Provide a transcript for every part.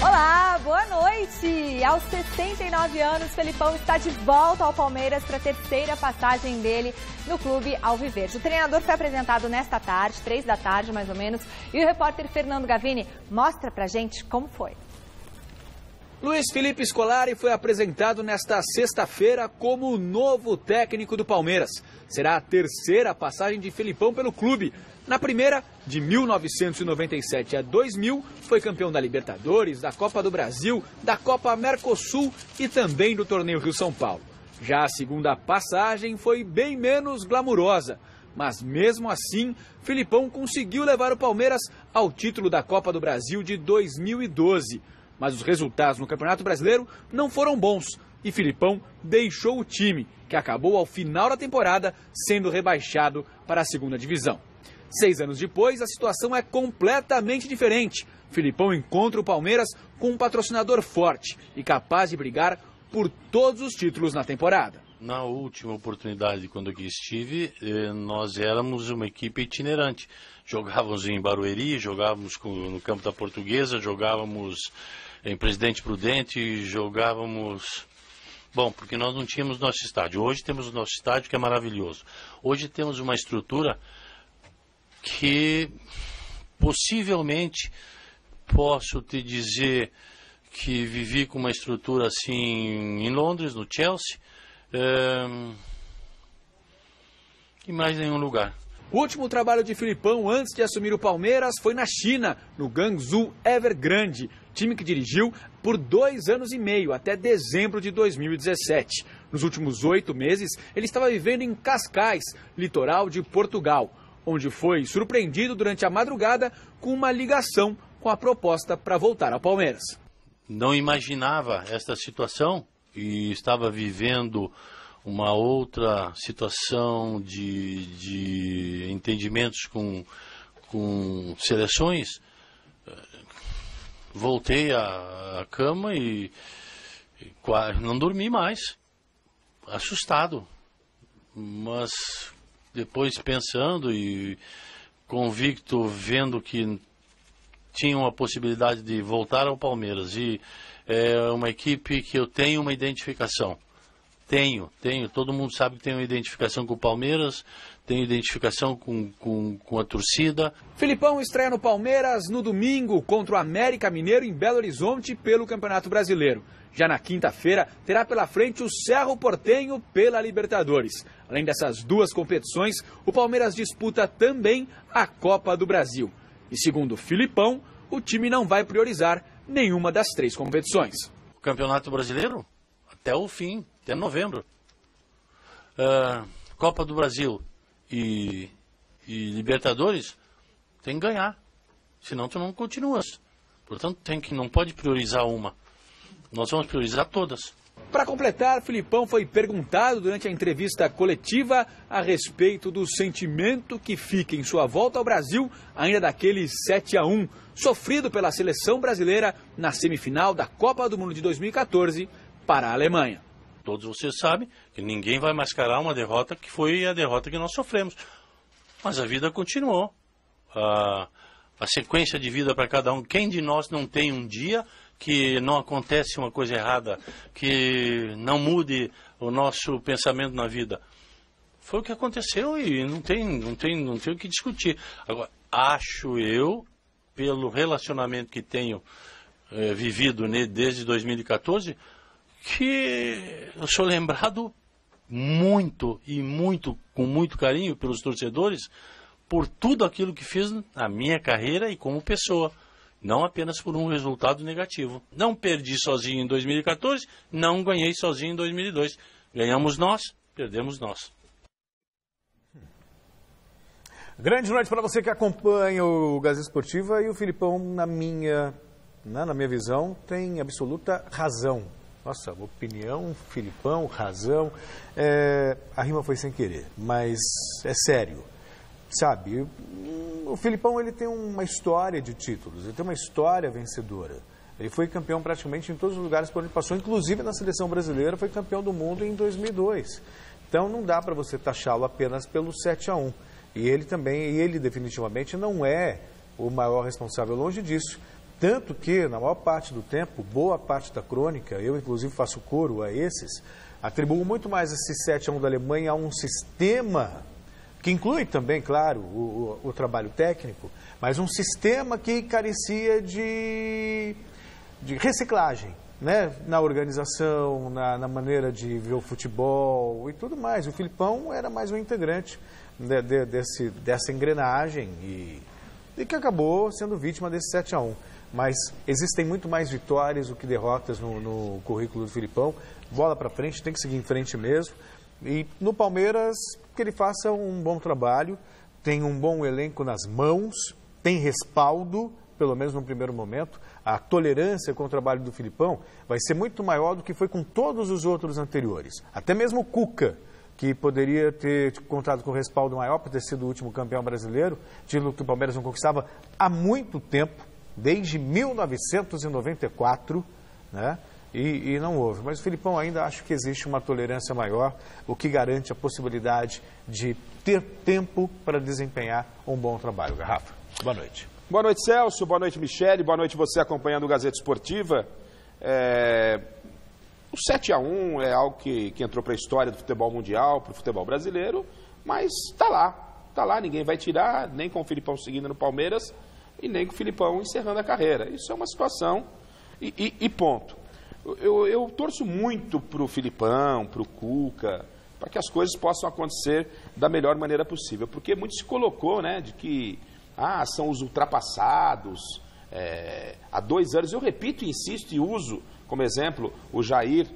Olá, boa noite! Aos 69 anos, Felipão está de volta ao Palmeiras para a terceira passagem dele no clube alviverde. O treinador foi apresentado nesta tarde, 3 da tarde mais ou menos, e o repórter Fernando Gavini mostra pra gente como foi. Luiz Felipe Scolari foi apresentado nesta sexta-feira como o novo técnico do Palmeiras. Será a terceira passagem de Felipão pelo clube. Na primeira, de 1997 a 2000, foi campeão da Libertadores, da Copa do Brasil, da Copa Mercosul e também do Torneio Rio-São Paulo. Já a segunda passagem foi bem menos glamurosa, mas mesmo assim, Felipão conseguiu levar o Palmeiras ao título da Copa do Brasil de 2012. Mas os resultados no Campeonato Brasileiro não foram bons e Felipão deixou o time, que acabou ao final da temporada sendo rebaixado para a segunda divisão. 6 anos depois, a situação é completamente diferente. Felipão encontra o Palmeiras com um patrocinador forte e capaz de brigar por todos os títulos na temporada. Na última oportunidade, quando aqui estive, nós éramos uma equipe itinerante. Jogávamos em Barueri, jogávamos no campo da Portuguesa, jogávamos em Presidente Prudente, jogávamos... Bom, porque nós não tínhamos nosso estádio. Hoje temos o nosso estádio, que é maravilhoso. Hoje temos uma estrutura que possivelmente posso te dizer que vivi com uma estrutura assim em Londres, no Chelsea, e mais nenhum lugar. O último trabalho de Felipão antes de assumir o Palmeiras foi na China, no Guangzhou Evergrande, time que dirigiu por 2 anos e meio, até dezembro de 2017. Nos últimos 8 meses, ele estava vivendo em Cascais, litoral de Portugal, onde foi surpreendido durante a madrugada com uma ligação com a proposta para voltar ao Palmeiras. Não imaginava esta situação e estava vivendo uma outra situação de entendimentos com seleções. Voltei à cama e não dormi mais, assustado, mas depois pensando e convicto, vendo que tinha uma possibilidade de voltar ao Palmeiras, e é uma equipe que eu tenho uma identificação. Tenho, todo mundo sabe que tenho uma identificação com o Palmeiras, tenho identificação com a torcida. Felipão estreia no Palmeiras no domingo contra o América Mineiro em Belo Horizonte pelo Campeonato Brasileiro. Já na quinta-feira terá pela frente o Cerro Porteño pela Libertadores. Além dessas 2 competições, o Palmeiras disputa também a Copa do Brasil. E segundo Felipão, o time não vai priorizar nenhuma das 3 competições. O Campeonato Brasileiro? Até o fim, até novembro. Copa do Brasil e Libertadores, tem que ganhar. Senão tu não continuas. Portanto, não pode priorizar uma. Nós vamos priorizar todas. Para completar, Felipão foi perguntado durante a entrevista coletiva a respeito do sentimento que fica em sua volta ao Brasil, ainda daquele 7-1, sofrido pela seleção brasileira na semifinal da Copa do Mundo de 2014 para a Alemanha. Todos vocês sabem que ninguém vai mascarar uma derrota que foi a derrota que nós sofremos. Mas a vida continuou. A sequência de vida para cada um. Quem de nós não tem um dia que não acontece uma coisa errada, que não mude o nosso pensamento na vida? Foi o que aconteceu e não tem o que discutir. Agora, acho eu, pelo relacionamento que tenho vivido desde 2014, que eu sou lembrado com muito carinho pelos torcedores, por tudo aquilo que fiz na minha carreira e como pessoa. Não apenas por um resultado negativo. Não perdi sozinho em 2014, não ganhei sozinho em 2002. Ganhamos nós, perdemos nós. Grande noite para você que acompanha o Gazeta Esportiva, e o Felipão, na minha visão, tem absoluta razão. Nossa, opinião, Felipão, razão. A rima foi sem querer, mas é sério. Sabe, o Felipão, ele tem uma história de títulos, ele tem uma história vencedora. Ele foi campeão praticamente em todos os lugares por onde passou, inclusive na seleção brasileira, foi campeão do mundo em 2002. Então não dá para você taxá-lo apenas pelo 7-1. E ele definitivamente não é o maior responsável, longe disso. Tanto que, na maior parte do tempo, boa parte da crônica, eu inclusive faço coro a esses, atribuo muito mais esse 7-1 da Alemanha a um sistema, que inclui também, claro, o trabalho técnico, mas um sistema que carecia de reciclagem, né? Na organização, na maneira de ver o futebol e tudo mais. O Filipão era mais um integrante dessa engrenagem e que acabou sendo vítima desse 7-1. Mas existem muito mais vitórias do que derrotas no currículo do Filipão. Bola para frente, tem que seguir em frente mesmo. E no Palmeiras, que ele faça um bom trabalho, tem um bom elenco nas mãos, tem respaldo, pelo menos no primeiro momento. A tolerância com o trabalho do Filipão vai ser muito maior do que foi com todos os outros anteriores. Até mesmo o Cuca, que poderia ter contado com respaldo maior por ter sido o último campeão brasileiro, título que o Palmeiras não conquistava há muito tempo, desde 1994, né? E não houve. Mas o Filipão ainda acho que existe uma tolerância maior, o que garante a possibilidade de ter tempo para desempenhar um bom trabalho. Garrafa, boa noite. Boa noite, Celso. Boa noite, Michele. Boa noite você acompanhando o Gazeta Esportiva. O 7-1 é algo que entrou para a história do futebol mundial, para o futebol brasileiro, mas está lá, ninguém vai tirar, nem com o Filipão seguindo no Palmeiras e nem com o Filipão encerrando a carreira. Isso é uma situação e ponto. Eu torço muito para o Filipão, para o Cuca, para que as coisas possam acontecer da melhor maneira possível, porque muito se colocou, né, de que são os ultrapassados. Há 2 anos, eu repito e insisto e uso como exemplo o Jair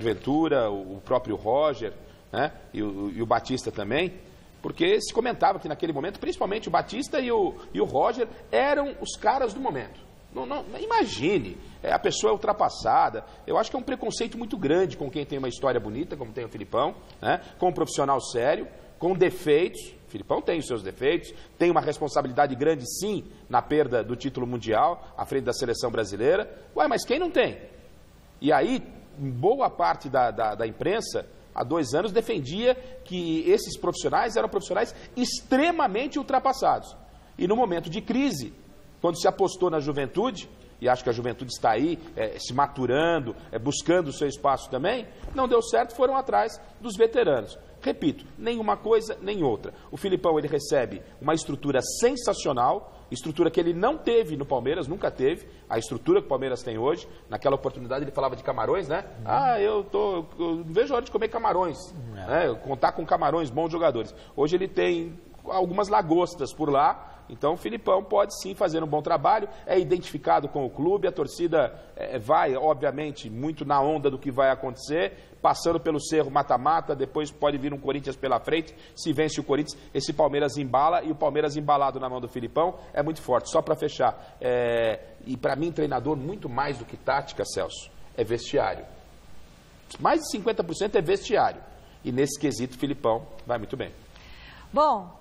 Ventura, o próprio Roger, né, e o Batista também, porque se comentava que naquele momento, principalmente o Batista e o Roger eram os caras do momento. Não, imagine, a pessoa é ultrapassada. Eu acho que é um preconceito muito grande com quem tem uma história bonita, como tem o Filipão, né, com um profissional sério, com defeitos. O Filipão tem os seus defeitos, tem uma responsabilidade grande, sim, na perda do título mundial, à frente da seleção brasileira. Mas quem não tem? E aí, boa parte da imprensa, há 2 anos, defendia que esses profissionais eram profissionais extremamente ultrapassados. E no momento de crise, quando se apostou na juventude, e acho que a juventude está aí, se maturando, buscando o seu espaço também, não deu certo, foram atrás dos veteranos. Repito, nem uma coisa, nem outra. O Filipão, ele recebe uma estrutura sensacional, estrutura que ele não teve no Palmeiras, nunca teve, a estrutura que o Palmeiras tem hoje. Naquela oportunidade ele falava de camarões, né? Eu não vejo a hora de comer camarões, né? Contar com camarões, bons jogadores. Hoje ele tem algumas lagostas por lá. Então o Filipão pode sim fazer um bom trabalho, é identificado com o clube, a torcida vai, obviamente, muito na onda do que vai acontecer, passando pelo Cerro mata-mata, depois pode vir um Corinthians pela frente, se vence o Corinthians, esse Palmeiras embala, e o Palmeiras embalado na mão do Filipão é muito forte. Só para fechar, e para mim, treinador, muito mais do que tática, Celso, é vestiário. Mais de 50% é vestiário, e nesse quesito o Filipão vai muito bem. Bom,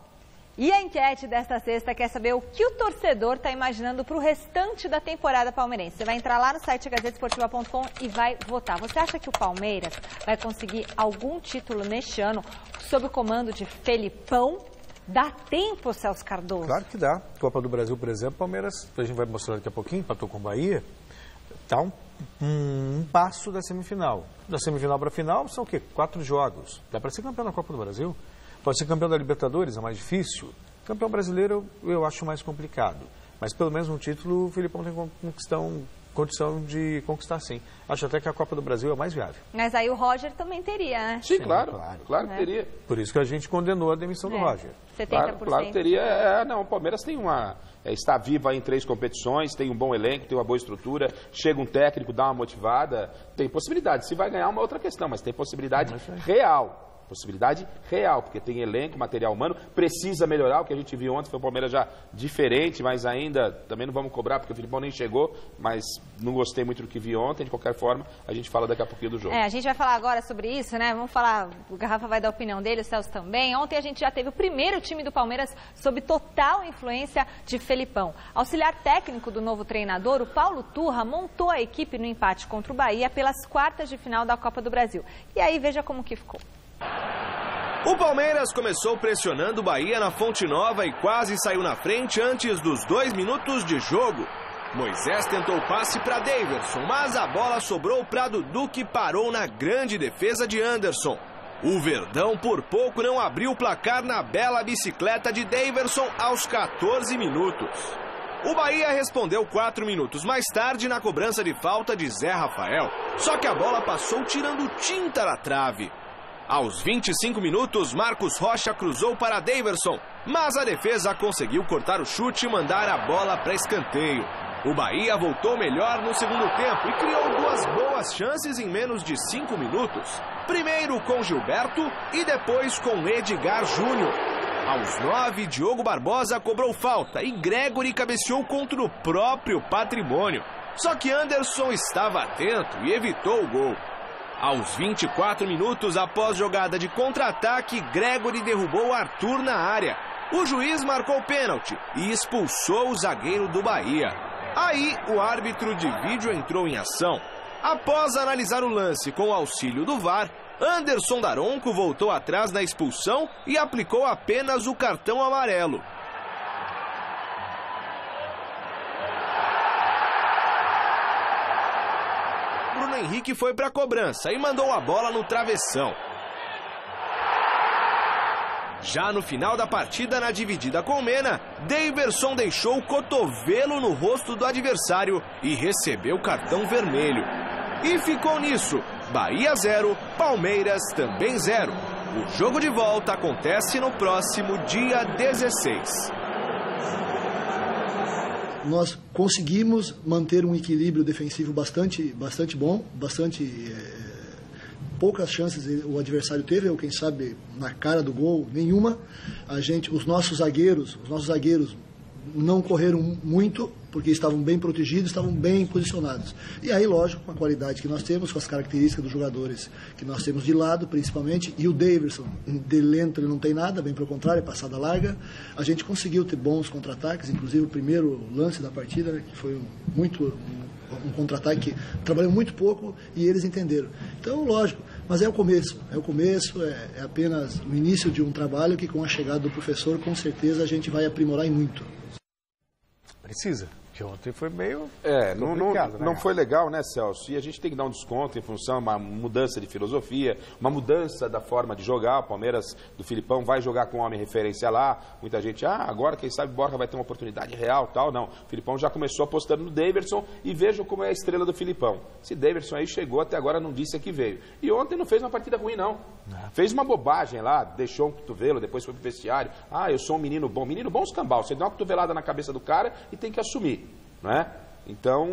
e a enquete desta sexta quer saber o que o torcedor está imaginando para o restante da temporada palmeirense. Você vai entrar lá no site gazetesportiva.com e vai votar. Você acha que o Palmeiras vai conseguir algum título neste ano sob o comando de Felipão? Dá tempo, Celso Cardoso? Claro que dá. Copa do Brasil, por exemplo, Palmeiras, a gente vai mostrar daqui a pouquinho, empatou com o Bahia, está um passo da semifinal. Da semifinal para a final são o quê? 4 jogos. Dá para ser campeão da Copa do Brasil? Pode ser campeão da Libertadores, é mais difícil. Campeão brasileiro eu acho mais complicado. Mas pelo menos um título o Filipão tem condição de conquistar sim. Acho até que a Copa do Brasil é mais viável. Mas aí o Roger também teria, né? Sim, claro que teria. Por isso que a gente condenou a demissão do Roger. 70%. Claro que teria. Não, o Palmeiras tem está vivo aí em 3 competições, tem um bom elenco, tem uma boa estrutura, chega um técnico, dá uma motivada, tem possibilidade. Se vai ganhar é uma outra questão, mas tem possibilidade real. Possibilidade real, porque tem elenco, material humano, precisa melhorar. O que a gente viu ontem foi o Palmeiras já diferente, mas ainda, também não vamos cobrar, porque o Filipão nem chegou, mas não gostei muito do que vi ontem. De qualquer forma, a gente fala daqui a pouquinho do jogo. A gente vai falar agora sobre isso, né? Vamos falar, o Garrafa vai dar a opinião dele, o Celso também. Ontem a gente já teve o primeiro time do Palmeiras sob total influência de Felipão. Auxiliar técnico do novo treinador, o Paulo Turra, montou a equipe no empate contra o Bahia pelas quartas de final da Copa do Brasil. E aí, veja como que ficou. O Palmeiras começou pressionando o Bahia na Fonte Nova e quase saiu na frente antes dos 2 minutos de jogo. Moisés tentou passe para Daverson, mas a bola sobrou para Dudu, que parou na grande defesa de Anderson. O Verdão por pouco não abriu o placar na bela bicicleta de Daverson aos 14 minutos. O Bahia respondeu 4 minutos mais tarde na cobrança de falta de Zé Rafael. Só que a bola passou tirando tinta da trave. Aos 25 minutos, Marcos Rocha cruzou para Daverson, mas a defesa conseguiu cortar o chute e mandar a bola para escanteio. O Bahia voltou melhor no segundo tempo e criou 2 boas chances em menos de 5 minutos. Primeiro com Gilberto e depois com Edgar Júnior. Aos 9, Diogo Barbosa cobrou falta e Gregory cabeceou contra o próprio Patrimônio. Só que Anderson estava atento e evitou o gol. Aos 24 minutos, após jogada de contra-ataque, Gregory derrubou Arthur na área. O juiz marcou pênalti e expulsou o zagueiro do Bahia. Aí, o árbitro de vídeo entrou em ação. Após analisar o lance com o auxílio do VAR, Anderson Daronco voltou atrás na expulsão e aplicou apenas o cartão amarelo. Bruno Henrique foi para a cobrança e mandou a bola no travessão. Já no final da partida, na dividida com Mena, Daverson deixou o cotovelo no rosto do adversário e recebeu cartão vermelho. E ficou nisso. Bahia 0, Palmeiras também 0. O jogo de volta acontece no próximo dia 16. Nós conseguimos manter um equilíbrio defensivo bastante bom, poucas chances o adversário teve, ou quem sabe na cara do gol, nenhuma. Os nossos zagueiros não correram muito, porque estavam bem protegidos, estavam bem posicionados. E aí, lógico, com a qualidade que nós temos, com as características dos jogadores que nós temos de lado, principalmente, e o Daverson, de lento ele não tem nada, bem pelo contrário, é passada larga, a gente conseguiu ter bons contra-ataques, inclusive o primeiro lance da partida, né, que foi um contra-ataque que trabalhou muito pouco e eles entenderam. Então, lógico, mas é o começo, é apenas o início de um trabalho que com a chegada do professor, com certeza a gente vai aprimorar muito. Precisa, que ontem foi meio não foi legal, né, Celso? E a gente tem que dar um desconto em função de uma mudança de filosofia, uma mudança da forma de jogar. O Palmeiras do Filipão vai jogar com homem referência lá. Muita gente, agora quem sabe Borja vai ter uma oportunidade real, tal. Não, o Filipão já começou apostando no Daverson e vejam como é a estrela do Filipão. Esse Daverson aí chegou, até agora não disse a que veio. E ontem não fez uma partida ruim, não. Fez uma bobagem lá, deixou um cotovelo, depois foi pro vestiário. Eu sou um menino bom. Menino bom, escambau. Você dá uma cotovelada na cabeça do cara e tem que assumir, não é? Então,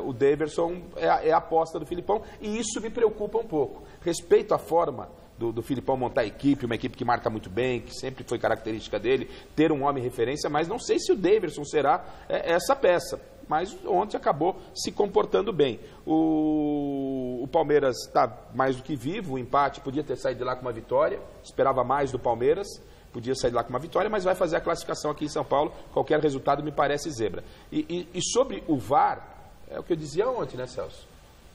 o Daverson é a aposta do Filipão e isso me preocupa um pouco. Respeito à forma do Filipão montar a equipe, uma equipe que marca muito bem, que sempre foi característica dele, ter um homem referência, mas não sei se o Daverson será essa peça. Mas ontem acabou se comportando bem. O Palmeiras está mais do que vivo, o empate podia ter saído de lá com uma vitória, esperava mais do Palmeiras, podia sair de lá com uma vitória, mas vai fazer a classificação aqui em São Paulo, qualquer resultado me parece zebra. E sobre o VAR, é o que eu dizia ontem, né, Celso?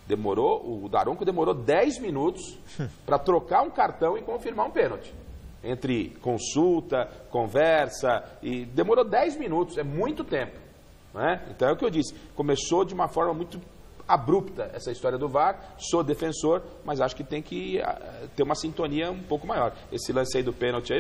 O Daronco demorou 10 minutos para trocar um cartão e confirmar um pênalti. Entre consulta, conversa, e demorou 10 minutos, é muito tempo. Né? Então é o que eu disse, começou de uma forma muito abrupta essa história do VAR, sou defensor, mas acho que tem que ter uma sintonia um pouco maior. Esse lance aí do pênalti aí,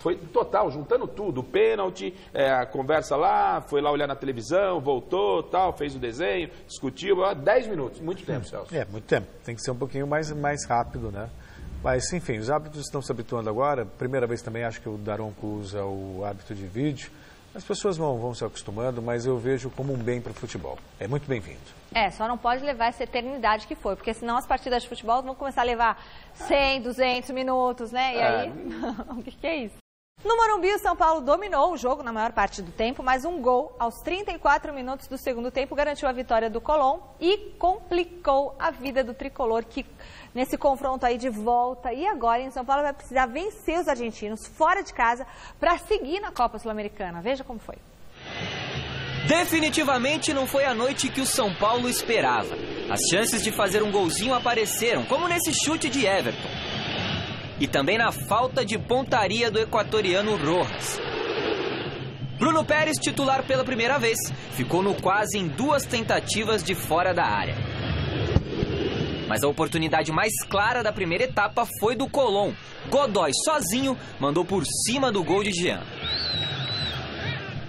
foi total, juntando tudo, o pênalti, a conversa lá, foi lá olhar na televisão, voltou, tal, fez o desenho, discutiu, 10 minutos, muito tempo, Celso. Muito tempo, tem que ser um pouquinho mais rápido, né? Mas, enfim, os árbitros estão se habituando agora, primeira vez também acho que o Daronco usa o árbitro de vídeo. As pessoas vão se acostumando, mas eu vejo como um bem para o futebol. É muito bem-vindo. Só não pode levar essa eternidade que foi, porque senão as partidas de futebol vão começar a levar 100, 200 minutos, né? E aí, o que é isso? No Morumbi, o São Paulo dominou o jogo na maior parte do tempo, mas um gol aos 34 minutos do segundo tempo garantiu a vitória do Colón e complicou a vida do tricolor, que nesse confronto aí de volta e agora em São Paulo vai precisar vencer os argentinos fora de casa para seguir na Copa Sul-Americana. Veja como foi. Definitivamente não foi a noite que o São Paulo esperava. As chances de fazer um golzinho apareceram, como nesse chute de Everton. E também na falta de pontaria do equatoriano Rojas. Bruno Pérez, titular pela primeira vez, ficou no quase em 2 tentativas de fora da área. Mas a oportunidade mais clara da primeira etapa foi do Colón. Godoy, sozinho, mandou por cima do gol de Jean.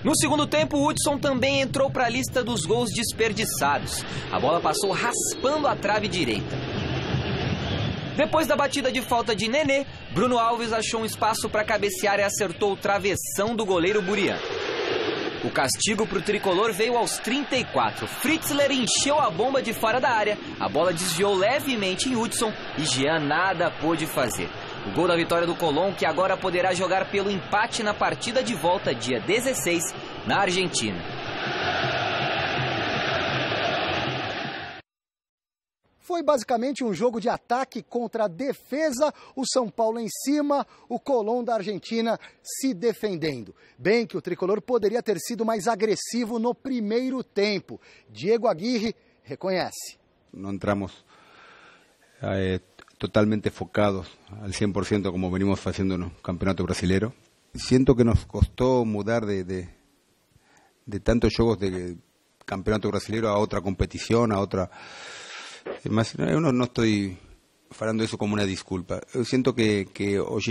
No segundo tempo, o Hudson também entrou para a lista dos gols desperdiçados. A bola passou raspando a trave direita. Depois da batida de falta de Nenê, Bruno Alves achou um espaço para cabecear e acertou o travessão do goleiro Burian. O castigo para o tricolor veio aos 34. Fritzler encheu a bomba de fora da área, a bola desviou levemente em Hudson e Jean nada pôde fazer. O gol da vitória do Colón, que agora poderá jogar pelo empate na partida de volta dia 16, na Argentina. Foi basicamente um jogo de ataque contra a defesa, o São Paulo em cima, o Colón da Argentina se defendendo. Bem que o tricolor poderia ter sido mais agressivo no primeiro tempo. Diego Aguirre reconhece. Não entramos totalmente focados al 100% como venimos haciendo en el campeonato brasileño. Siento que nos costó mudar de tantos juegos de campeonato brasileño a otra competición, a otra... Mas no estoy falando eso como una disculpa. Yo siento que hoy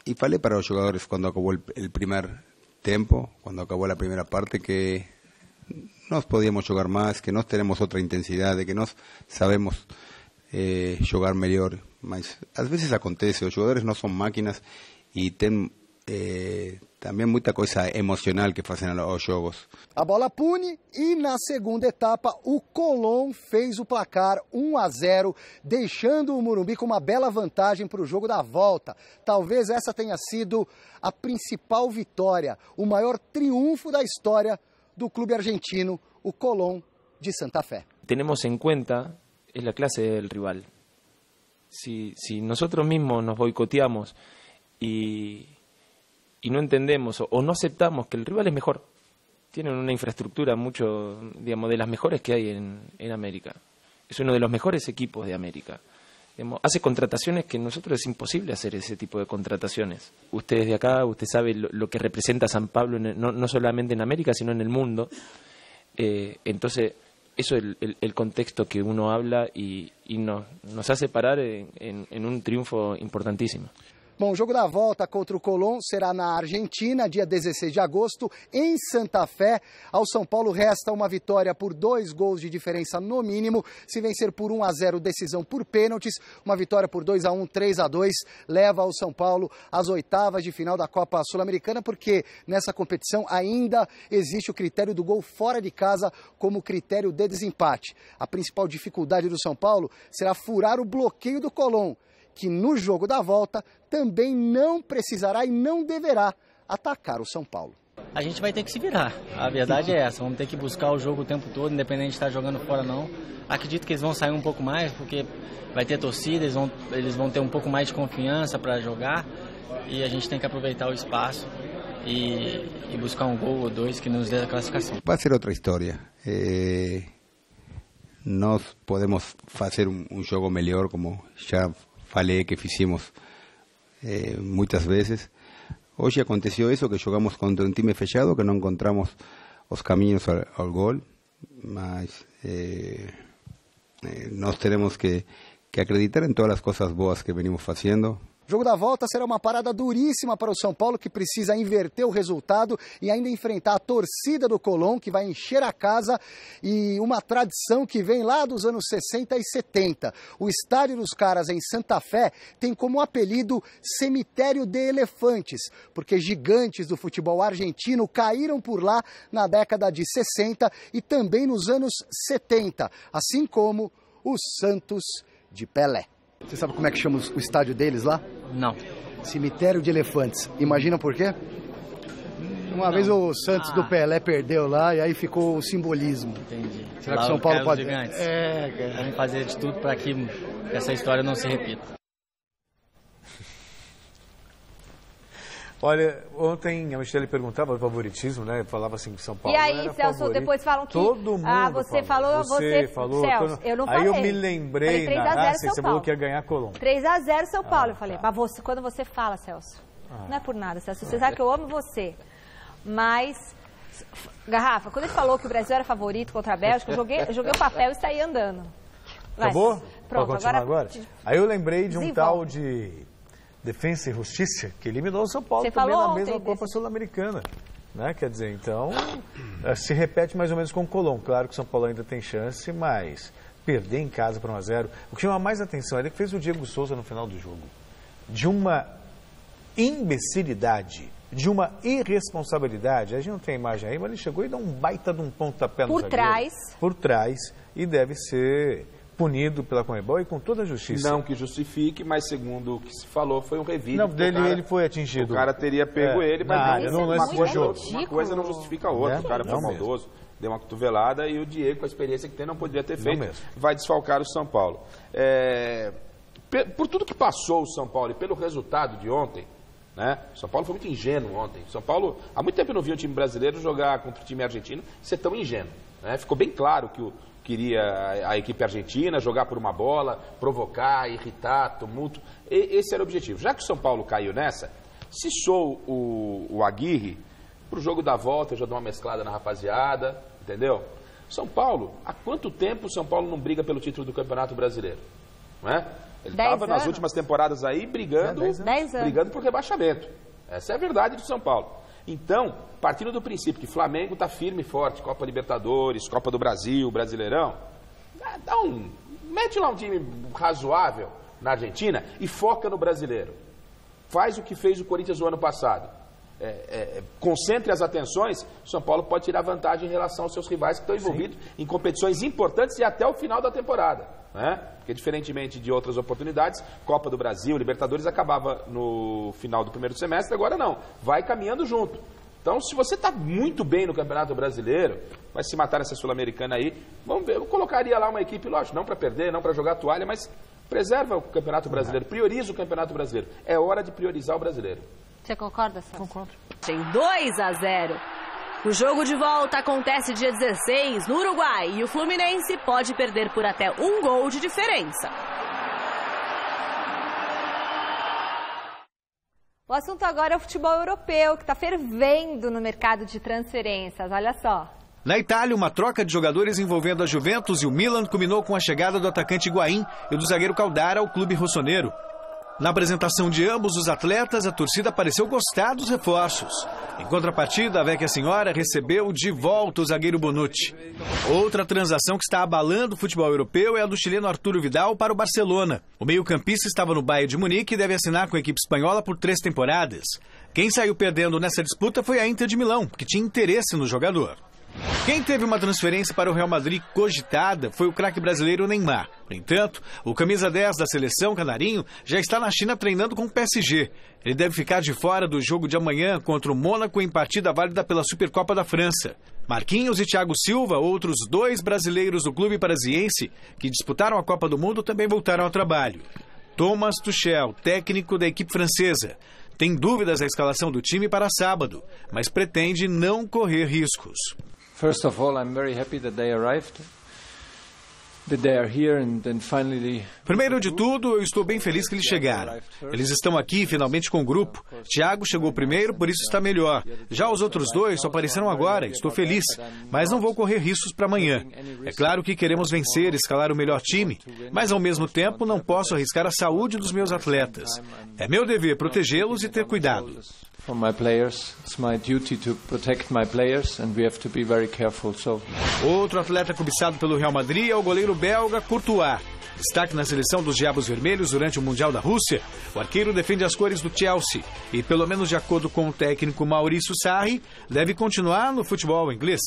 y falé para los jugadores cuando acabó el primer tiempo, cuando acabó la primera parte, que nos podíamos jugar más, que nos tenemos otra intensidad, de que nos sabemos jugar mejor. Mas a veces acontece, los jugadores no son máquinas y tienen também muita coisa emocional que fazem aos jogos. A bola pune e na segunda etapa o Colón fez o placar 1-0, deixando o Morumbi com uma bela vantagem para o jogo da volta. Talvez essa tenha sido a principal vitória, o maior triunfo da história do clube argentino, o Colón de Santa Fé. Tenemos en cuenta es la clase del rival. Si nosotros mismos nos boicoteamos y no entendemos o no aceptamos que el rival es mejor, tienen una infraestructura mucho, digamos, de las mejores que hay en América. Es uno de los mejores equipos de América. Digamos, hace contrataciones que nosotros es imposible hacer ese tipo de contrataciones. Ustedes de acá, usted sabe lo que representa San Pablo, no solamente en América, sino en el mundo. Entonces, eso es el contexto que uno habla y nos hace parar en un triunfo importantísimo. Bom, o jogo da volta contra o Colón será na Argentina, dia 16 de agosto, em Santa Fé. Ao São Paulo resta uma vitória por 2 gols de diferença no mínimo. Se vencer por 1-0, decisão por pênaltis. Uma vitória por 2-1, 3-2, leva o São Paulo às oitavas de final da Copa Sul-Americana, porque nessa competição ainda existe o critério do gol fora de casa como critério de desempate. A principal dificuldade do São Paulo será furar o bloqueio do Colón, que no jogo da volta também não precisará e não deverá atacar o São Paulo. A gente vai ter que se virar, a verdade é essa, vamos ter que buscar o jogo o tempo todo, independente de estar jogando fora ou não. Acredito que eles vão sair um pouco mais, porque vai ter torcida, eles vão ter um pouco mais de confiança para jogar e a gente tem que aproveitar o espaço e buscar um gol ou 2 que nos dê a classificação. Vai ser outra história. Nós podemos fazer um jogo melhor, como já falei que fizemos muitas vezes. Hoje aconteceu isso, que jogamos contra um time fechado, que não encontramos os caminhos ao gol, mas nós temos que acreditar em todas as coisas boas que venimos fazendo. O jogo da volta será uma parada duríssima para o São Paulo, que precisa inverter o resultado e ainda enfrentar a torcida do Colón, que vai encher a casa, e uma tradição que vem lá dos anos 60 e 70. O estádio dos caras em Santa Fé tem como apelido Cemitério de Elefantes, porque gigantes do futebol argentino caíram por lá na década de 60 e também nos anos 70, assim como o Santos de Pelé. Você sabe como é que chama o estádio deles lá? Não. Cemitério de Elefantes. Imagina por quê? Uma vez o Santos do Pelé perdeu lá e aí ficou o simbolismo. Entendi. Será que o São Paulo pode... Gigantes. Vamos fazer de tudo para que essa história não se repita. Olha, ontem a Michele perguntava do favoritismo, né? Falava assim que São Paulo era favorito. E aí, Celso, depois falam que... Todo mundo você falou, Celso, eu não falei. Aí eu me lembrei, falei 3-0 São você falou que ia ganhar Colón. 3-0 São Paulo, eu falei. Mas quando você fala, Celso, não é por nada, Celso, você sabe que eu amo você. mas... Garrafa, quando ele falou que o Brasil era favorito contra a Bélgica, eu joguei o papel e saí andando. Vai. Acabou? Pronto, Pode continuar agora? Aí eu lembrei de um tal de Defensa e Justiça, que eliminou o São Paulo também na mesma Copa Sul-Americana. Né? Quer dizer, então, se repete mais ou menos com o Colón. Claro que o São Paulo ainda tem chance, mas perder em casa por 1-0. O que chama mais atenção é que fez o Diego Souza no final do jogo. De uma imbecilidade, de uma irresponsabilidade. A gente não tem imagem aí, mas ele chegou e deu um baita de um pontapé no zagueiro. Por trás. E deve ser punido pela Conmebol e com toda a justiça. Não que justifique, mas segundo o que se falou, foi um revide. Não, ele foi atingido. O cara teria pego ele, mas uma coisa não justifica a outra. O cara foi maldoso, deu uma cotovelada e o Diego, com a experiência que tem, não poderia ter feito. Vai desfalcar o São Paulo. Por tudo que passou o São Paulo e pelo resultado de ontem, né? O São Paulo foi muito ingênuo ontem. O São Paulo, há muito tempo eu não vi um time brasileiro jogar contra o time argentino ser tão ingênuo. Né? Ficou bem claro que queria a equipe argentina jogar por uma bola, provocar, irritar, tumulto. Esse era o objetivo. Já que o São Paulo caiu nessa, se sou o Aguirre, pro jogo da volta eu já dou uma mesclada na rapaziada, entendeu? São Paulo, há quanto tempo o São Paulo não briga pelo título do Campeonato Brasileiro? Não é? Ele estava nas últimas temporadas aí brigando por rebaixamento. Essa é a verdade do São Paulo. Então, partindo do princípio que Flamengo está firme e forte, Copa Libertadores, Copa do Brasil, Brasileirão, mete lá um time razoável na Argentina e foca no brasileiro. Faz o que fez o Corinthians no ano passado. Concentre as atenções, o São Paulo pode tirar vantagem em relação aos seus rivais que estão envolvidos em competições importantes e até o final da temporada. Né? Porque, diferentemente de outras oportunidades, Copa do Brasil, Libertadores acabava no final do primeiro semestre, agora não, vai caminhando junto. Então, se você está muito bem no Campeonato Brasileiro, vai se matar nessa Sul-Americana aí, vamos ver, eu colocaria lá uma equipe, lógico, não para perder, não para jogar toalha, mas preserva o Campeonato Brasileiro, prioriza o Campeonato Brasileiro. É hora de priorizar o brasileiro. Você concorda, Celso? Concordo. Tem 2-0. O jogo de volta acontece dia 16 no Uruguai e o Fluminense pode perder por até 1 gol de diferença. O assunto agora é o futebol europeu, que está fervendo no mercado de transferências. Olha só. Na Itália, uma troca de jogadores envolvendo a Juventus e o Milan culminou com a chegada do atacante Higuaín e do zagueiro Caldara ao clube rossoneiro. Na apresentação de ambos os atletas, a torcida pareceu gostar dos reforços. Em contrapartida, a Vecchia Senhora recebeu de volta o zagueiro Bonucci. Outra transação que está abalando o futebol europeu é a do chileno Arturo Vidal para o Barcelona. O meio-campista estava no Bayern de Munique e deve assinar com a equipe espanhola por 3 temporadas. Quem saiu perdendo nessa disputa foi a Inter de Milão, que tinha interesse no jogador. Quem teve uma transferência para o Real Madrid cogitada foi o craque brasileiro Neymar. No entanto, o camisa 10 da seleção canarinho já está na China treinando com o PSG. Ele deve ficar de fora do jogo de amanhã contra o Mônaco em partida válida pela Supercopa da França. Marquinhos e Thiago Silva, outros 2 brasileiros do clube parisiense que disputaram a Copa do Mundo, também voltaram ao trabalho. Thomas Tuchel, técnico da equipe francesa, tem dúvidas da escalação do time para sábado, mas pretende não correr riscos. First of all, I'm very happy that they arrived. That they are here and then finally... Primeiro de tudo, eu estou bem feliz que eles chegaram. Eles estão aqui finalmente com o grupo. Thiago chegou primeiro, por isso está melhor. Já os outros 2 só apareceram agora, estou feliz. Mas não vou correr riscos para amanhã. É claro que queremos vencer, escalar o melhor time, mas ao mesmo tempo não posso arriscar a saúde dos meus atletas. É meu dever protegê-los e ter cuidado. For my players, it's my duty to protect my players and we have to be very careful. Outro atleta cobiçado pelo Real Madrid é o goleiro belga Courtois. Destaque na seleção dos Diabos Vermelhos durante o Mundial da Rússia, o arqueiro defende as cores do Chelsea e, pelo menos de acordo com o técnico Maurício Sarri, deve continuar no futebol inglês.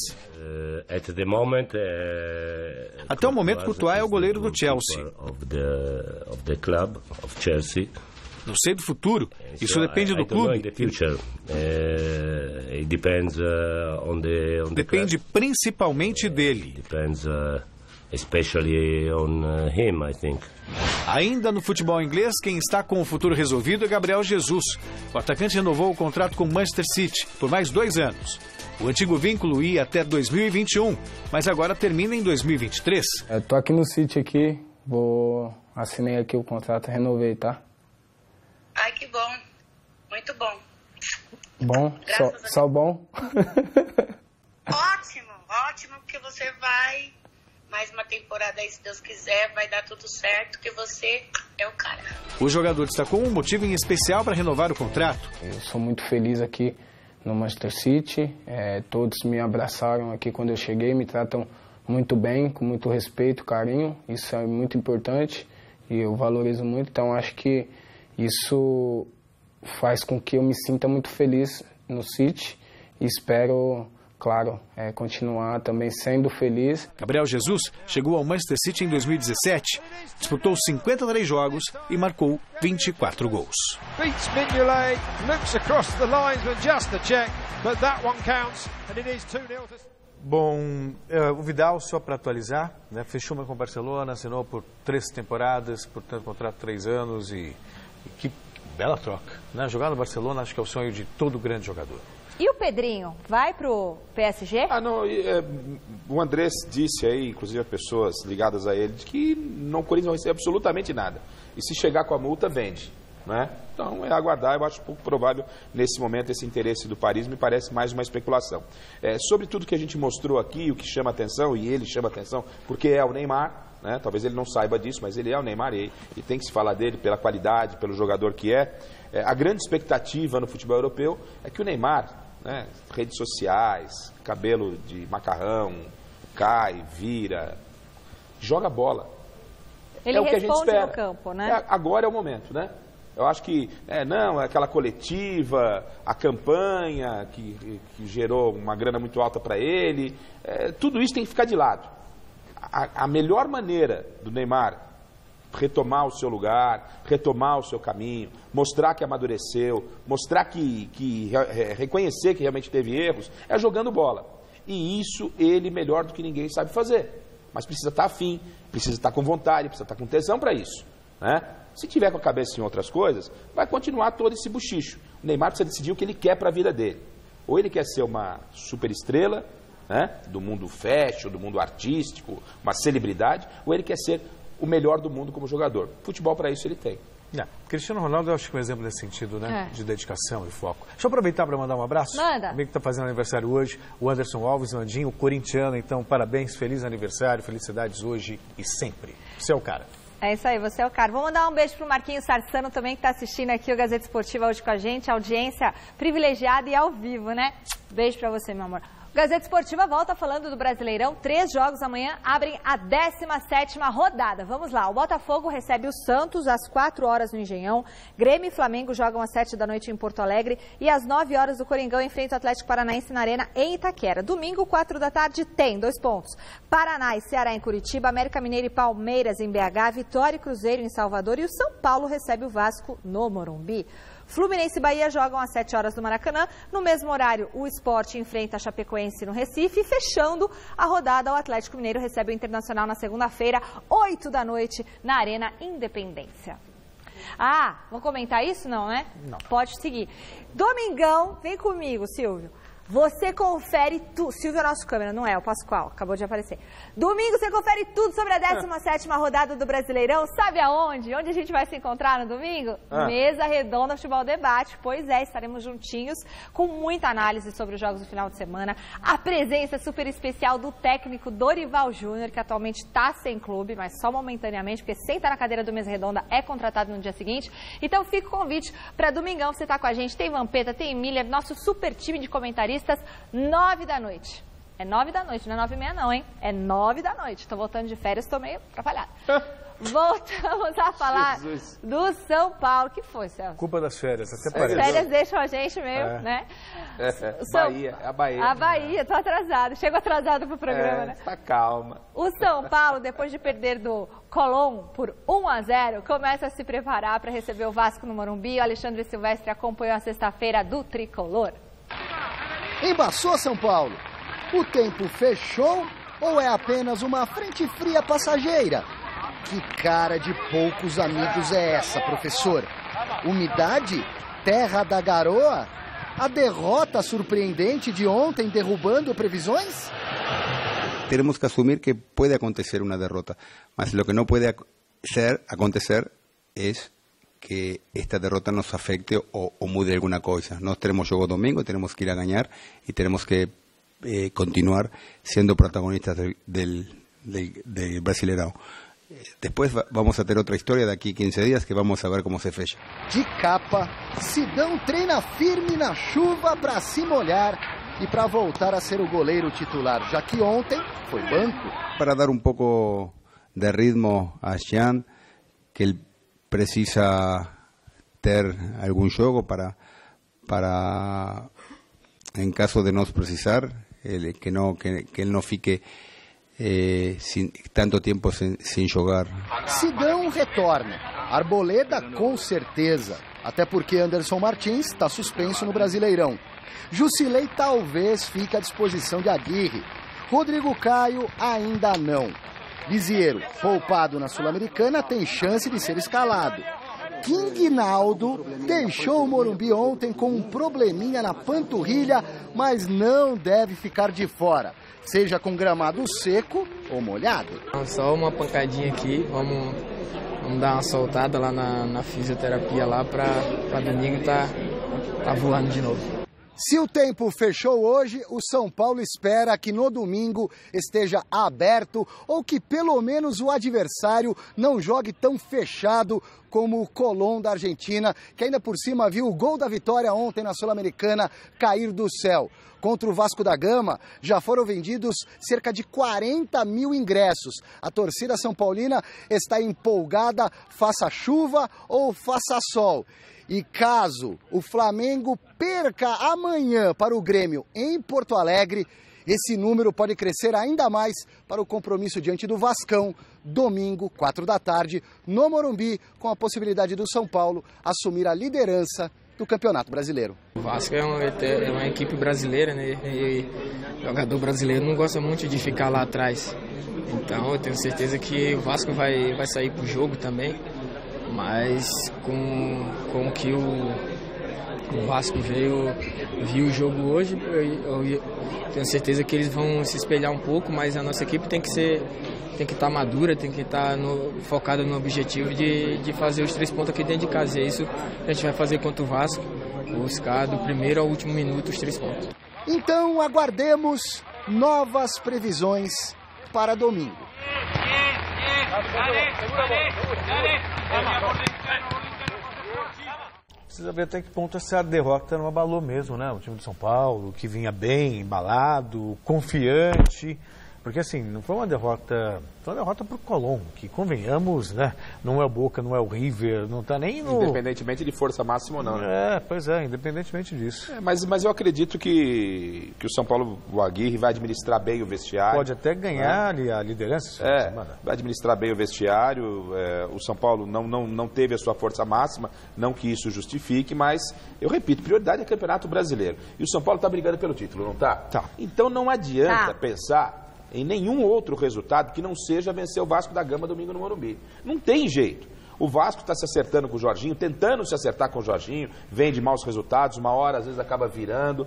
Até o momento, Courtois é o goleiro do Chelsea. Não sei do futuro, isso depende do clube. Depende principalmente dele. Ainda no futebol inglês, quem está com o futuro resolvido é Gabriel Jesus. O atacante renovou o contrato com o Manchester City por mais 2 anos. O antigo vínculo ia até 2021, mas agora termina em 2023. Eu tô aqui no City aqui, assinei aqui o contrato, renovei, tá? Ai, que bom. Muito bom. Bom, só bom. Ótimo, porque você vai mais uma temporada aí, se Deus quiser, vai dar tudo certo, que você é o cara. O jogador destacou um motivo em especial para renovar o contrato. Eu sou muito feliz aqui no Manchester City, todos me abraçaram aqui quando eu cheguei, me tratam muito bem, com muito respeito, carinho, isso é muito importante e eu valorizo muito, então acho que isso faz com que eu me sinta muito feliz no City e espero, claro, continuar também sendo feliz. Gabriel Jesus chegou ao Manchester City em 2017, disputou 53 jogos e marcou 24 gols. Beats Mignolet, looks across the lines with just a check, but that one counts and it is 2-0. Bom, o Vidal, só para atualizar, né, fechou com o Barcelona, assinou por 3 temporadas, portanto, contrato 3 anos e que bela troca, né? Jogar no Barcelona acho que é o sonho de todo grande jogador. E o Pedrinho, vai pro PSG? O Andrés disse aí, inclusive as pessoas ligadas a ele, de que o Corinthians não recebe absolutamente nada. E se chegar com a multa, vende. Né? Então é aguardar, eu acho pouco provável nesse momento esse interesse do Paris, me parece mais uma especulação. Sobre tudo que a gente mostrou aqui, o que chama atenção, e ele chama atenção, porque é o Neymar, né? Talvez ele não saiba disso, mas ele é o Neymar e tem que se falar dele pela qualidade, pelo jogador que é. A grande expectativa no futebol europeu é que o Neymar, né, redes sociais, cabelo de macarrão, cai, vira, joga bola. Ele é o que a gente espera. No campo, né? Agora é o momento, né? Eu acho que, aquela coletiva, a campanha que gerou uma grana muito alta para ele, tudo isso tem que ficar de lado. A melhor maneira do Neymar retomar o seu lugar, retomar o seu caminho, mostrar que amadureceu, mostrar reconhecer que realmente teve erros, é jogando bola. E isso ele, melhor do que ninguém, sabe fazer. Mas precisa estar afim, precisa estar com vontade, precisa estar com tesão para isso, né? Se tiver com a cabeça em outras coisas, vai continuar todo esse buchicho. O Neymar precisa decidir o que ele quer para a vida dele. Ou ele quer ser uma superestrela, né, do mundo fashion, do mundo artístico, uma celebridade, ou ele quer ser o melhor do mundo como jogador. Futebol, para isso, ele tem. Cristiano Ronaldo, eu acho que é um exemplo nesse sentido, né? De dedicação e foco. Deixa eu aproveitar para mandar um abraço. Manda. O amigo que está fazendo aniversário hoje, o Anderson Alves, Mandinho, corintiano. Então, parabéns, feliz aniversário, felicidades hoje e sempre. Você é o cara. É isso aí, você é o cara. Vou mandar um beijo pro Marquinhos Sarsano também, que está assistindo aqui o Gazeta Esportiva hoje com a gente. Audiência privilegiada e ao vivo, né? Beijo para você, meu amor. Gazeta Esportiva volta falando do Brasileirão. 3 jogos amanhã abrem a 17ª rodada. Vamos lá, o Botafogo recebe o Santos às 4 horas no Engenhão. Grêmio e Flamengo jogam às 7 da noite em Porto Alegre. E às 9 horas o Coringão enfrenta o Atlético Paranaense na Arena em Itaquera. Domingo, 4 da tarde, tem 2 pontos. Paraná e Ceará em Curitiba, América Mineiro e Palmeiras em BH, Vitória e Cruzeiro em Salvador. E o São Paulo recebe o Vasco no Morumbi. Fluminense e Bahia jogam às 7 horas no Maracanã. No mesmo horário, o Sport enfrenta a Chapecoense no Recife. E fechando a rodada, o Atlético Mineiro recebe o Internacional na segunda-feira, 8 da noite, na Arena Independência. Vamos comentar isso? Não, né? Não. Pode seguir. Domingão, vem comigo, Silvio. Você confere tudo. Silvio é o nosso câmera, não é? O Pascoal, acabou de aparecer. Domingo você confere tudo sobre a 17ª rodada do Brasileirão. Sabe aonde? Onde a gente vai se encontrar no domingo? Mesa Redonda Futebol Debate. Pois é, estaremos juntinhos com muita análise sobre os jogos do final de semana. A presença super especial do técnico Dorival Júnior, que atualmente está sem clube, mas só momentaneamente, porque senta na cadeira do Mesa Redonda, é contratado no dia seguinte. Então fica o convite para domingão você estar com a gente. Tem Vampeta, tem Miller, nosso super time de comentaristas. 9 da noite. É 9 da noite, não é 9h30 não, hein? É 9 da noite. Estou voltando de férias, estou meio atrapalhada. Voltamos a falar do São Paulo. O que foi, Celso? Culpa das férias, até parece. As férias deixam a gente meio, né? A Bahia. A Bahia, tô atrasado. Chego atrasado pro programa, né? Tá calma. O São Paulo, depois de perder do Colón por 1-0, começa a se preparar para receber o Vasco no Morumbi. O Alexandre Silvestre acompanhou a sexta-feira do Tricolor. Embaçou São Paulo. O tempo fechou ou é apenas uma frente fria passageira? Que cara de poucos amigos é essa, professor? Umidade? Terra da garoa? A derrota surpreendente de ontem derrubando previsões? Temos que assumir que pode acontecer uma derrota, mas o que não pode acontecer é que esta derrota nos afecte o mude alguna cosa. Nós tenemos juego domingo, tenemos que ir a ganar y tenemos que continuar siendo protagonistas del Brasileirão. Después vamos a ter outra história daqui 15 dias que vamos a ver como se fecha. De capa, Sidão treina firme na chuva para se molhar e para voltar a ser o goleiro titular, já que ontem foi banco. Para dar um pouco de ritmo a Jean, que ele precisa ter algum jogo para em caso de nós precisar, que ele não fique tanto tempo sem jogar. Sidão retorna, Arboleda com certeza, até porque Anderson Martins está suspenso no Brasileirão. Jusilei talvez fique à disposição de Aguirre, Rodrigo Caio ainda não. Lisieiro, poupado na Sul-Americana, tem chance de ser escalado. Quingnaldo deixou o Morumbi ontem com um probleminha na panturrilha, mas não deve ficar de fora, seja com gramado seco ou molhado. Só uma pancadinha aqui, vamos dar uma soltada lá na fisioterapia lá para domingo tá voando de novo. Se o tempo fechou hoje, o São Paulo espera que no domingo esteja aberto ou que pelo menos o adversário não jogue tão fechado como o Colón da Argentina, que ainda por cima viu o gol da vitória ontem na Sul-Americana cair do céu. Contra o Vasco da Gama, já foram vendidos cerca de 40 mil ingressos. A torcida são paulina está empolgada, faça chuva ou faça sol. E caso o Flamengo perca amanhã para o Grêmio em Porto Alegre, esse número pode crescer ainda mais para o compromisso diante do Vascão, domingo, 4 da tarde, no Morumbi, com a possibilidade do São Paulo assumir a liderança do Campeonato Brasileiro. O Vasco é uma equipe brasileira, né? E o jogador brasileiro não gosta muito de ficar lá atrás. Então eu tenho certeza que o Vasco vai sair pro jogo também. Mas com que o Vasco viu o jogo hoje, eu tenho certeza que eles vão se espelhar um pouco, mas a nossa equipe tem que estar madura, tem que estar focada no objetivo de fazer os 3 pontos aqui dentro de casa. E é isso que a gente vai fazer contra o Vasco, buscar do primeiro ao último minuto os 3 pontos. Então aguardemos novas previsões para domingo. Precisa ver até que ponto essa derrota não abalou mesmo, né? O time de São Paulo, que vinha bem, embalado, confiante. Porque assim, não foi uma derrota, foi uma derrota pro Colón, que convenhamos, né? Não é o Boca, não é o River, não tá nem no... Independentemente de força máxima ou não, né? Pois é, independentemente disso. Mas eu acredito que o São Paulo, o Aguirre, vai administrar bem o vestiário. Pode até ganhar a liderança. Vai administrar bem o vestiário. O São Paulo não teve a sua força máxima, não que isso justifique, mas, eu repito, prioridade é o Campeonato Brasileiro. E o São Paulo está brigando pelo título, não está? Tá. Então não adianta pensar em nenhum outro resultado que não seja vencer o Vasco da Gama domingo no Morumbi. Não tem jeito. O Vasco está se acertando com o Jorginho, tentando se acertar com o Jorginho, vem de maus resultados, uma hora às vezes acaba virando,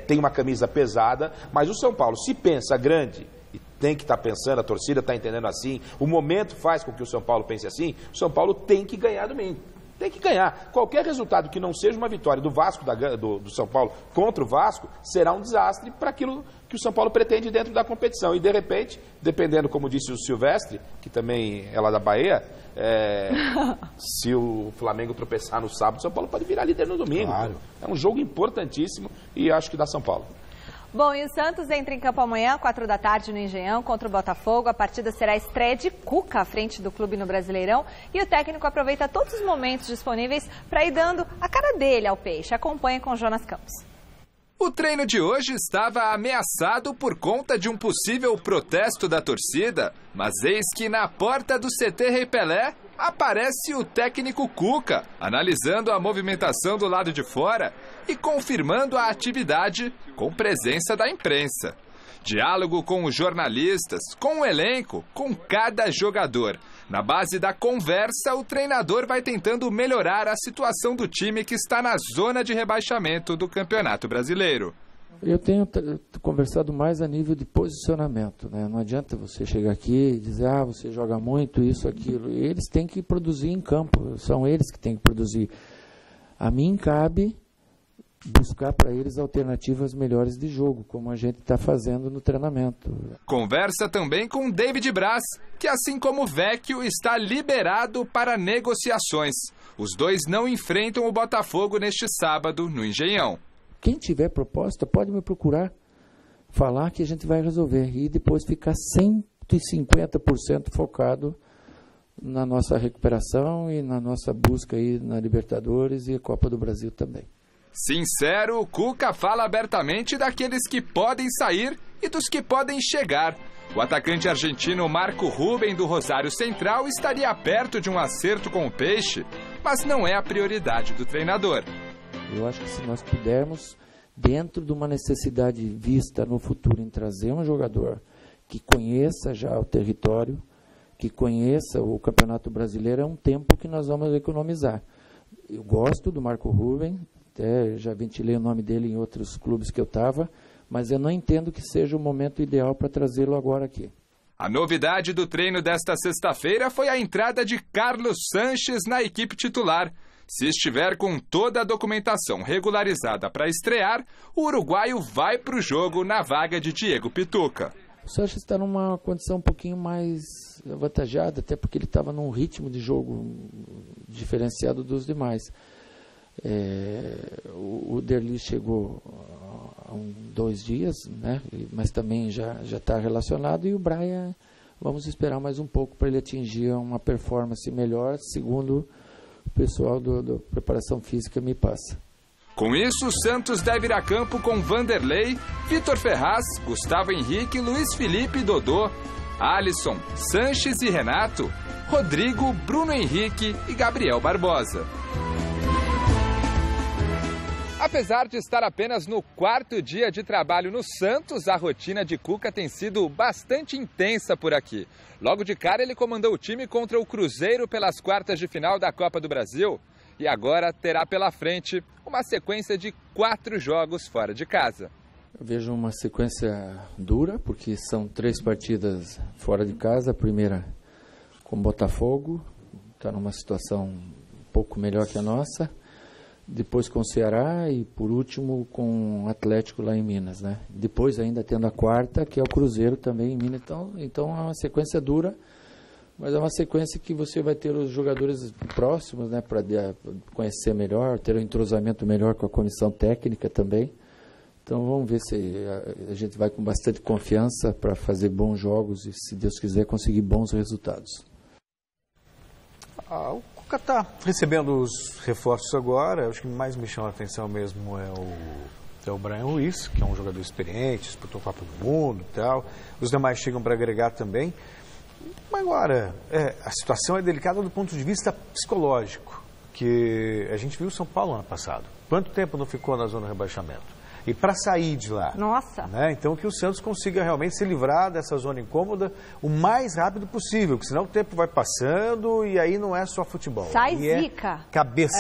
tem uma camisa pesada, mas o São Paulo, se pensa grande, e tem que estar pensando, a torcida está entendendo assim, o momento faz com que o São Paulo pense assim, o São Paulo tem que ganhar domingo. Tem que ganhar. Qualquer resultado que não seja uma vitória do Vasco, do São Paulo contra o Vasco, será um desastre para aquilo que o São Paulo pretende dentro da competição. E, de repente, dependendo, como disse o Silvestre, que também é lá da Bahia, se o Flamengo tropeçar no sábado, o São Paulo pode virar líder no domingo. Claro. É um jogo importantíssimo e acho que dá São Paulo. Bom, e o Santos entra em campo amanhã, 4 da tarde no Engenhão, contra o Botafogo. A partida será a estreia de Cuca à frente do clube no Brasileirão. E o técnico aproveita todos os momentos disponíveis para ir dando a cara dele ao peixe. Acompanha com Jonas Campos. O treino de hoje estava ameaçado por conta de um possível protesto da torcida, mas eis que na porta do CT Rei Pelé aparece o técnico Cuca, analisando a movimentação do lado de fora e confirmando a atividade com presença da imprensa. Diálogo com os jornalistas, com o elenco, com cada jogador. Na base da conversa, o treinador vai tentando melhorar a situação do time que está na zona de rebaixamento do Campeonato Brasileiro. Eu tenho conversado mais a nível de posicionamento, né? Não adianta você chegar aqui e dizer, você joga muito, isso, aquilo. Eles têm que produzir em campo, são eles que têm que produzir. A mim cabe buscar para eles alternativas melhores de jogo, como a gente está fazendo no treinamento. Conversa também com David Braz, que assim como Vecchio está liberado para negociações. Os dois não enfrentam o Botafogo neste sábado no Engenhão. Quem tiver proposta pode me procurar, falar que a gente vai resolver e depois ficar 150% focado na nossa recuperação e na nossa busca aí na Libertadores e a Copa do Brasil também. Sincero, o Cuca fala abertamente daqueles que podem sair e dos que podem chegar. O atacante argentino Marco Ruben, do Rosário Central, estaria perto de um acerto com o Peixe, mas não é a prioridade do treinador. Eu acho que se nós pudermos, dentro de uma necessidade vista no futuro em trazer um jogador que conheça já o território, que conheça o Campeonato Brasileiro, é um tempo que nós vamos economizar. Eu gosto do Marco Ruben, até já ventilei o nome dele em outros clubes que eu estava, mas eu não entendo que seja o momento ideal para trazê-lo agora aqui. A novidade do treino desta sexta-feira foi a entrada de Carlos Sanches na equipe titular. Se estiver com toda a documentação regularizada para estrear, o uruguaio vai para o jogo na vaga de Diego Pituca. O Sanches está numa condição um pouquinho mais avantajada, até porque ele estava num ritmo de jogo diferenciado dos demais. O Derli chegou há 2 dias, né? Mas também já está relacionado, e o Brian, vamos esperar mais um pouco para ele atingir uma performance melhor, segundo o pessoal do preparação física me passa. Com isso, o Santos deve ir a campo com Vanderlei, Vitor Ferraz, Gustavo Henrique, Luiz Felipe e Dodô, Alisson, Sanches e Renato, Rodrigo, Bruno Henrique e Gabriel Barbosa. Apesar de estar apenas no 4º dia de trabalho no Santos, a rotina de Cuca tem sido bastante intensa por aqui. Logo de cara, ele comandou o time contra o Cruzeiro pelas quartas de final da Copa do Brasil. E agora terá pela frente uma sequência de 4 jogos fora de casa. Eu vejo uma sequência dura, porque são 3 partidas fora de casa. A primeira com o Botafogo, está numa situação um pouco melhor que a nossa. Depois com o Ceará e, por último, com o Atlético lá em Minas, né? Depois ainda tendo a quarta, que é o Cruzeiro também em Minas. Então é uma sequência dura, mas é uma sequência que você vai ter os jogadores próximos, né? Para conhecer melhor, ter um entrosamento melhor com a comissão técnica também. Então vamos ver se a gente vai com bastante confiança para fazer bons jogos e, se Deus quiser, conseguir bons resultados. O Cuca está recebendo os reforços agora. Acho que mais me chama a atenção mesmo é o Brian Ruiz, que é um jogador experiente, disputou a Copa do Mundo e tal. Os demais chegam para agregar também. Mas agora, a situação é delicada do ponto de vista psicológico, que a gente viu o São Paulo ano passado. Quanto tempo não ficou na zona de rebaixamento? E para sair de lá. Nossa! Né? Então que o Santos consiga realmente se livrar dessa zona incômoda o mais rápido possível, porque senão o tempo vai passando e aí não é só futebol. Sai zica. Cabeça.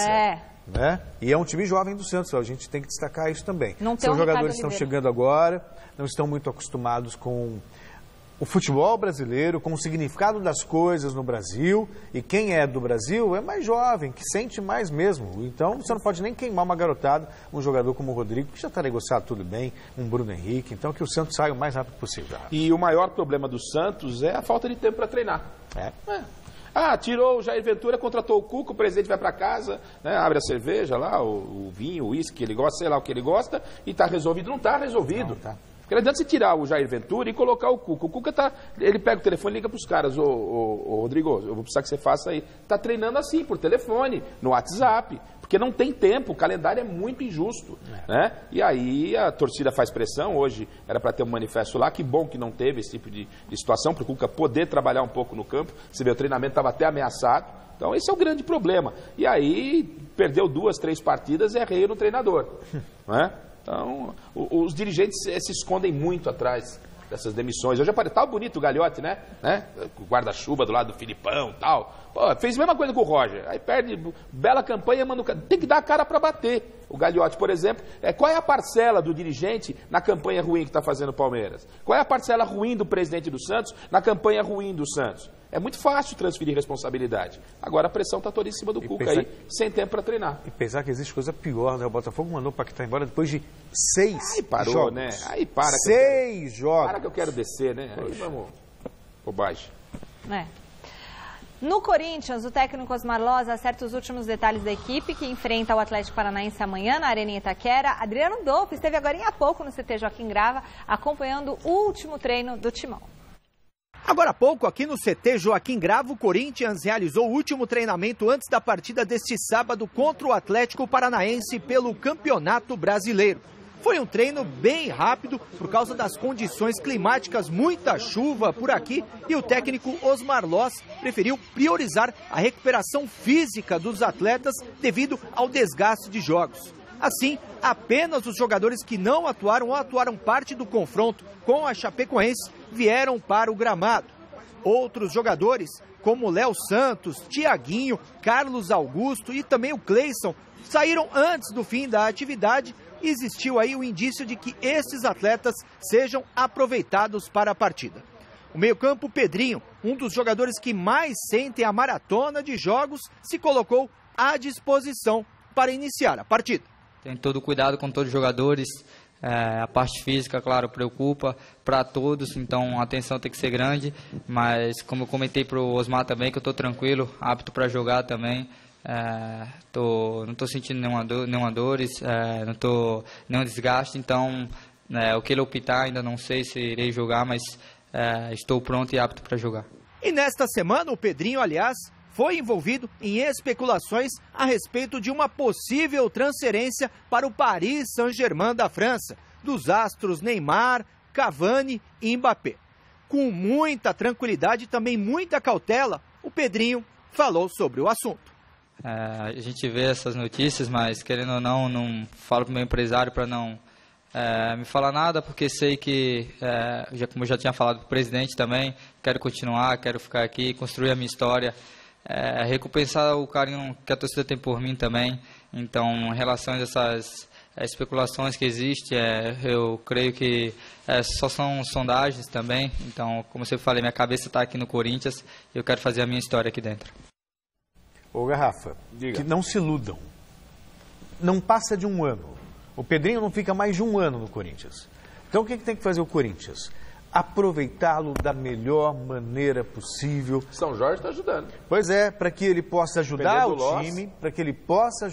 Né? E é um time jovem do Santos, a gente tem que destacar isso também. São jogadores que estão chegando agora, não estão muito acostumados com o futebol brasileiro, com o significado das coisas no Brasil, e quem é do Brasil é mais jovem, que sente mais mesmo. Então você não pode nem queimar uma garotada, um jogador como o Rodrigo, que já está negociado tudo bem, um Bruno Henrique, então que o Santos saia o mais rápido possível. E o maior problema do Santos é a falta de tempo para treinar. Tirou o Jair Ventura, contratou o Cuca, o presidente vai para casa, né, abre a cerveja lá, o vinho, o uísque que ele gosta, sei lá o que ele gosta, e está resolvido. Não está resolvido. Não, tá. Porque não adianta você tirar o Jair Ventura e colocar o Cuca. O Cuca ele pega o telefone e liga para os caras. Ô, Rodrigo, eu vou precisar que você faça aí. Está treinando assim, por telefone, no WhatsApp. Porque não tem tempo, o calendário é muito injusto. Né? E aí a torcida faz pressão. Hoje era para ter um manifesto lá. Que bom que não teve esse tipo de situação, para o Cuca poder trabalhar um pouco no campo. Você vê, o treinamento estava até ameaçado. Então esse é o grande problema. E aí perdeu 2, 3 partidas e é rei no treinador. Né? Então, os dirigentes se escondem muito atrás dessas demissões. Hoje tá bonito o Gagliotti, né? O guarda-chuva do lado do Filipão e tal. Pô, fez a mesma coisa com o Roger. Aí perde, bela campanha, manda o cara. Tem que dar a cara para bater. O Gagliotti, por exemplo, qual é a parcela do dirigente na campanha ruim que está fazendo o Palmeiras? Qual é a parcela ruim do presidente do Santos na campanha ruim do Santos? É muito fácil transferir responsabilidade. Agora a pressão está toda em cima do Cuca aí, sem tempo para treinar. E pensar que existe coisa pior, né? O Botafogo mandou o Paquetá embora depois de 6 Aí parou, jogos. né? Aí para. 6 jogos. Para que eu quero descer, né? Aí vamos. Bobagem. No Corinthians, o técnico Osmar Loz acerta os últimos detalhes da equipe que enfrenta o Atlético Paranaense amanhã na Arena Itaquera. Adriano Dolph esteve agora há pouco no CT Joaquim Grava, acompanhando o último treino do Timão. Agora há pouco, aqui no CT Joaquim Grava, o Corinthians realizou o último treinamento antes da partida deste sábado contra o Atlético Paranaense pelo Campeonato Brasileiro. Foi um treino bem rápido por causa das condições climáticas, muita chuva por aqui, e o técnico Osmar Loz preferiu priorizar a recuperação física dos atletas devido ao desgaste de jogos. Assim, apenas os jogadores que não atuaram ou atuaram parte do confronto com a Chapecoense vieram para o gramado. Outros jogadores, como Léo Santos, Thiaguinho, Carlos Augusto e também o Cleison, saíram antes do fim da atividade. Existiu aí o indício de que esses atletas sejam aproveitados para a partida. O meio-campo Pedrinho, um dos jogadores que mais sentem a maratona de jogos, se colocou à disposição para iniciar a partida. Tem todo o cuidado com todos os jogadores, a parte física, claro, preocupa para todos, então a atenção tem que ser grande, mas como eu comentei para o Osmar também, que eu estou tranquilo, apto para jogar também. Não estou sentindo nenhuma dores, não estou nenhum desgaste, então o que ele optar ainda não sei se irei jogar, mas estou pronto e apto para jogar. E nesta semana o Pedrinho, aliás, foi envolvido em especulações a respeito de uma possível transferência para o Paris Saint-Germain da França, dos astros Neymar, Cavani e Mbappé. Com muita tranquilidade e também muita cautela, o Pedrinho falou sobre o assunto. A gente vê essas notícias, mas querendo ou não falo para o meu empresário para não me falar nada, porque sei que, como eu já tinha falado para o presidente também, quero continuar, quero ficar aqui, construir a minha história, recompensar o carinho que a torcida tem por mim também. Então, em relação a essas especulações que existem, eu creio que só são sondagens também. Então, como eu sempre falei, minha cabeça está aqui no Corinthians e eu quero fazer a minha história aqui dentro. Ô Garrafa, que não se iludam. Não passa de um ano. O Pedrinho não fica mais de um ano no Corinthians. Então o que tem que fazer o Corinthians? Aproveitá-lo da melhor maneira possível. São Jorge está ajudando. Pois é, para que ele possa ajudar o time, para que ele possa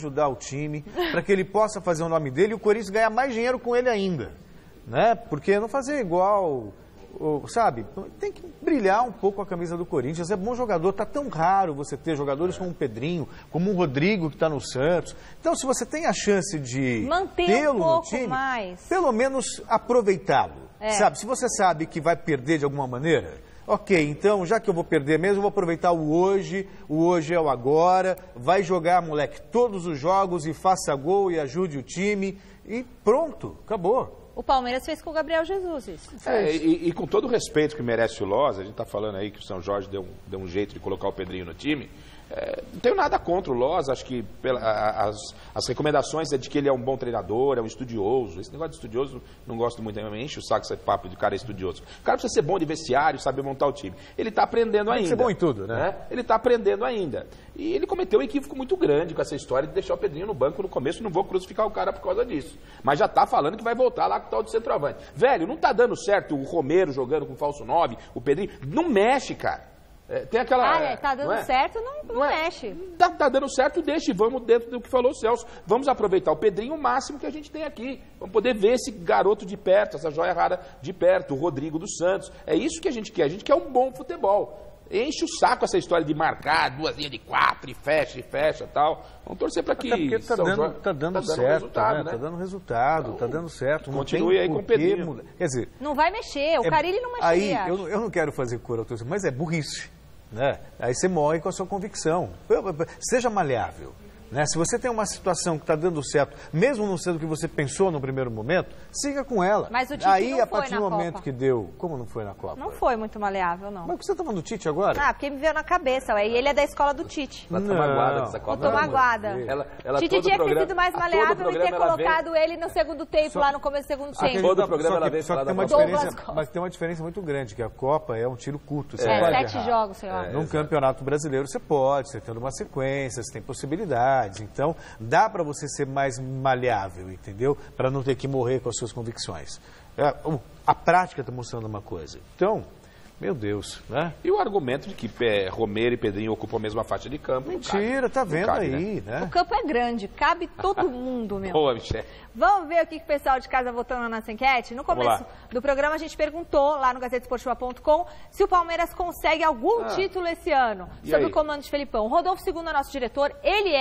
ele possa fazer o nome dele e o Corinthians ganhar mais dinheiro com ele ainda. Né? Porque não fazer igual... sabe, tem que brilhar um pouco a camisa do Corinthians. É bom jogador, tá tão raro você ter jogadores como o Pedrinho, como o Rodrigo que está no Santos. Então, se você tem a chance de tê-lo no time, pelo menos aproveitá-lo. Sabe, se você sabe que vai perder de alguma maneira, ok, então já que eu vou perder mesmo, eu vou aproveitar o hoje é o agora, vai jogar, moleque, todos os jogos e faça gol e ajude o time e pronto, acabou. O Palmeiras fez com o Gabriel Jesus isso. E com todo o respeito que merece o Loz, a gente está falando aí que o São Jorge deu um jeito de colocar o Pedrinho no time. Não tenho nada contra o Loz, acho que as recomendações é de que ele é um bom treinador, é um estudioso. Esse negócio de estudioso não gosto muito, me enche o saco esse papo de cara estudioso. O cara precisa ser bom de vestiário, saber montar o time. Ele está aprendendo ainda. Tem que ser bom em tudo, né? Ele está aprendendo ainda. E ele cometeu um equívoco muito grande com essa história de deixar o Pedrinho no banco no começo. Não vou crucificar o cara por causa disso. Mas já está falando que vai voltar lá com o tal de centroavante. Velho, não está dando certo o Romero jogando com falso 9, o Pedrinho. Não mexe, cara. Tem aquela... tá dando certo, não mexe. Tá dando certo, deixa e vamos dentro do que falou o Celso. Vamos aproveitar o Pedrinho o máximo que a gente tem aqui. Vamos poder ver esse garoto de perto, essa joia rara de perto, o Rodrigo dos Santos. É isso que a gente quer um bom futebol. Enche o saco essa história de marcar 2 linhas de 4 e fecha e tal. Vamos torcer para que... Até porque tá dando certo, resultado, né? Tá dando resultado, então, tá dando certo. Continue aí com o Pedrinho. Quer dizer... Não vai mexer, o Carille não mexia. Aí, eu não quero fazer cor ao torcedor, mas é burrice. Né? Aí você morre com a sua convicção. Seja maleável. Né? Se você tem uma situação que está dando certo, mesmo não sendo o que você pensou no primeiro momento, siga com ela. Mas o Tite aí, não a foi partir na do momento Copa. que deu... Como não foi na Copa? Não foi muito maleável, não. Mas por que você tá falando do Tite agora? Ah, porque me veio na cabeça, ué. E ele é da escola do Tite. Ela tá magoada com essa Copa. Eu tô magoada. Ela Tite tinha que ter sido mais maleável e ter colocado ele no segundo tempo, lá no começo do segundo tempo. Todo o programa ela vem falar da Copa. Mas tem uma diferença muito grande, que a Copa é um tiro curto. Você 7 jogos, sei lá. Num campeonato brasileiro você pode, você tendo uma sequência, você tem possibilidades. Então, dá para você ser mais maleável, entendeu? Para não ter que morrer com as suas convicções. A prática está mostrando uma coisa. Então, meu Deus, né? E o argumento de que Romero e Pedrinho ocupam a mesma faixa de campo. Mentira, tá vendo aí, né? O campo é grande, cabe todo mundo, meu. Boa, Michele. Vamos ver o que o pessoal de casa votou na nossa enquete? No começo do programa a gente perguntou lá no gazetesportiva.com se o Palmeiras consegue algum título esse ano, sob o comando de Felipão. Rodolfo, segundo o nosso diretor, ele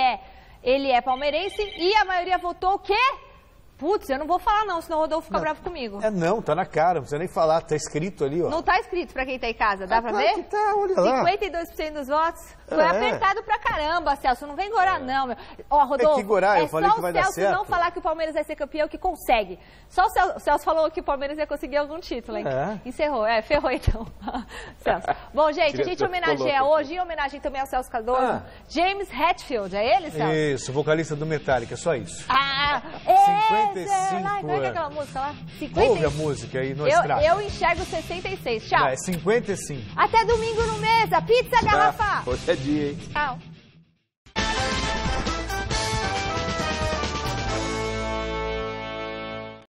é palmeirense e a maioria votou o quê? Putz, eu não vou falar não, senão o Rodolfo fica bravo comigo. Não, tá na cara, não precisa nem falar, tá escrito ali, ó. Não tá escrito pra quem tá em casa, dá pra claro ver? Que tá, olha lá. 52% dos votos. Foi apertado pra caramba, Celso, não vem gorar não, meu. Ó, Rodolfo, que gorar, eu falei que vai dar certo. Só o Celso não falar que o Palmeiras vai ser campeão que consegue. Só o Celso falou que o Palmeiras ia conseguir algum título, hein? Encerrou, ferrou então. Celso. Bom, gente, a gente homenageia hoje, em homenagem também ao Celso Cardoso, James Hetfield, é ele, Celso? Isso, vocalista do Metallica, só isso. 55 Como é aquela música lá? 55. Ouve a música aí no extrato. Eu enxergo 66. Tchau. Não, é 55. Até domingo no Mesa. Pizza, garrafa. Hoje é dia, hein? Tchau.